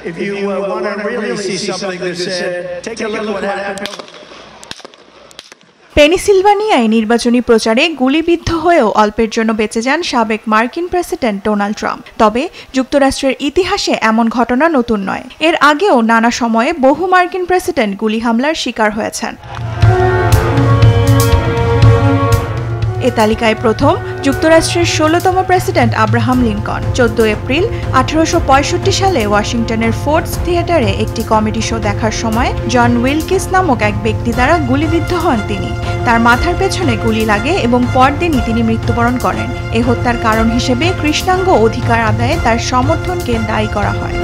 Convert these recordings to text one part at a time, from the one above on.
if you want to really see something that's said, take a look what happened. পেনিসিলভানিয়ায় নির্বাচনী প্রচারে গুলিবিদ্ধ হয়েও অল্পের জন্য বেঁচে যান সাবেক মার্কিন প্রেসিডেন্ট ডোনাল্ড ট্রাম্প। তবে যুক্তরাষ্ট্রের ইতিহাসে এমন ঘটনা নতুন নয়। এর আগেও নানা সময়ে বহু মার্কিন প্রেসিডেন্ট গুলি হামলার শিকার হয়েছেন। এ তালিকায় প্রথম যুক্তরাষ্ট্রের ১৬তম প্রেসিডেন্ট আব্রাহাম লিঙ্কন। ১৪ এপ্রিল ১৮৬৫ সালে ওয়াশিংটনের ফোর্ডস থিয়েটারে একটি কমেডি শো দেখার সময় জন উইলকিস নামক এক ব্যক্তি দ্বারা গুলিবিদ্ধ হন তিনি। তার মাথার পেছনে গুলি লাগে এবং পরদিনই তিনি মৃত্যুবরণ করেন। এ হত্যার কারণ হিসেবে কৃষ্ণাঙ্গ অধিকার আদায়ে তার সমর্থনকে দায়ী করা হয়।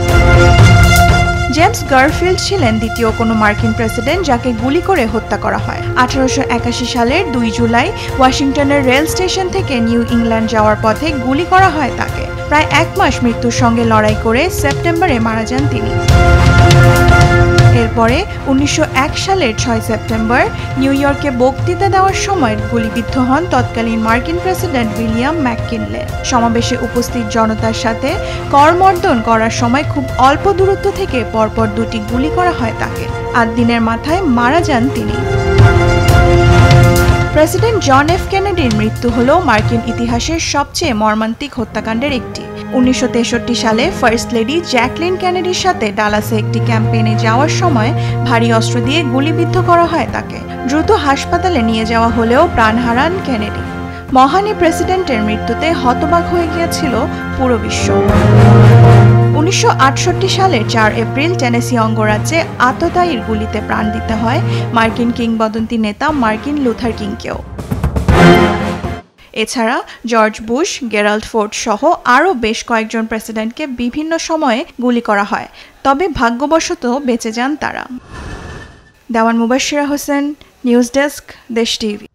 জেমস গারফিল্ড ছিলেন দ্বিতীয় কোনো মার্কিন প্রেসিডেন্ট যাকে গুলি করে হত্যা করা হয়। ১৮৮১ সালের ২ জুলাই ওয়াশিংটনের রেল স্টেশন থেকে নিউ ইংল্যান্ড যাওয়ার পথে গুলি করা হয় তাকে। প্রায় ১ মাস মৃত্যুর সঙ্গে লড়াই করে সেপ্টেম্বরে মারা যান তিনি। এরপরে ১৯০১ সালের ৬ সেপ্টেম্বর নিউ ইয়র্কে বক্তৃতা দেওয়ার সময় গুলিবিদ্ধ হন তৎকালীন মার্কিন প্রেসিডেন্ট উইলিয়াম ম্যাককিনলে। সমাবেশে উপস্থিত জনতার সাথে করমর্দন করার সময় খুব অল্প দূরত্ব থেকে পরপর ২টি গুলি করা হয় তাকে। ৮ দিনের মাথায় মারা যান তিনি। প্রেসিডেন্ট জন এফ কেনেডির মৃত্যু হল মার্কিন ইতিহাসের সবচেয়ে মর্মান্তিক হত্যাকাণ্ডের একটি। ১৯৬৩ সালে ফার্স্ট লেডি জ্যাকলিন কেনেডির সাথে ডালাসে একটি ক্যাম্পেইনে যাওয়ার সময় ভারী অস্ত্র দিয়ে গুলিবিদ্ধ করা হয় তাকে। দ্রুত হাসপাতালে নিয়ে যাওয়া হলেও প্রাণ হারান কেনেডি। মহান এই প্রেসিডেন্টের মৃত্যুতে হতবাক হয়ে গিয়েছিল পুরো বিশ্ব। ১৯৬৮ সালের ৪ এপ্রিল টেনেসি অঙ্গরাজ্যে আততায়ীর গুলিতে প্রাণ দিতে হয় মার্কিন কিংবদন্তি নেতা মার্টিন লুথার কিংকেও। এছাড়া জর্জ বুশ, গেরাল্ড ফোর্ড সহ আরও বেশ কয়েকজন প্রেসিডেন্টকে বিভিন্ন সময়ে গুলি করা হয়, তবে ভাগ্যবশত বেঁচে যান তারা। দেওয়ান মুবাশশিরা হোসেন, নিউজ ডেস্ক, দেশ টিভি।